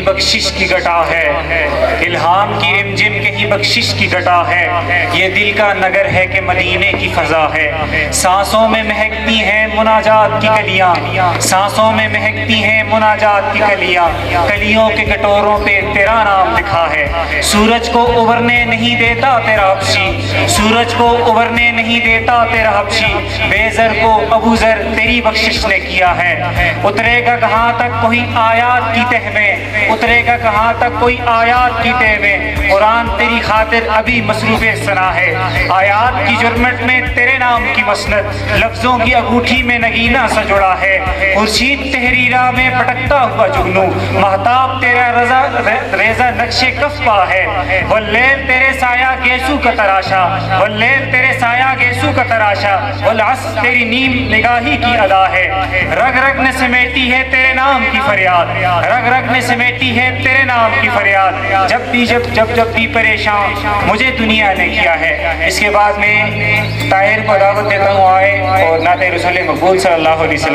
بخشش کی گٹا ہے، الہام کی رمجم کہیں بخشش کی گٹا ہے، یہ دل کا نگر ہے کہ مدینے کی فضا ہے، سانسوں میں مہکتی ہیں مناجات کی کلیاں، سانسوں میں مہکتی ہیں مناجات کی کلیاں، کلیوں کے کٹوروں پہ تیرا نام لکھا ہے، سورج کو ابھرنے نہیں دیتا تیرا حبشی، سورج کو ابھرنے نہیں دیتا تیرا حبشی، بے زر کو ابو ذر تیری بخشش نے کیا ہے، اترے گا کہاں تک کوئی آیات کی تہ میں، اترے گا کہاں تک کوئی آیات کی تہ میں، قرآن تیری خاطر ابھی مصروف ثنا ہے، آیات کی جرمٹ میں تیرے نام کی مسند، لفظوں کی انگوٹھی میں نگینہ سا جڑا ہے، خورشید تحریرہ میں پٹکتا ہوا جگنو، مہتاب تیرا ریزہ نقش کف پا ہے، واللیل تیرے سایہ گیسو کا تراشا، واللیل تیرے سایہ گیسو کا تراشا، والعصر تیری نیم نگاہی کی ادا ہے، رگ رگ نے سمیٹی ہے تیرے نام کی فریاد، رگ رگ نے سمیٹی ہے تیرے نام کی فریاد، جب بھی پریشان مجھے دنیا نے کیا ہے۔ اس کے بعد میں طاہر کو دعوت دیتا ہوں آئے اور نعت رسول مقبول صلی اللہ علیہ وسلم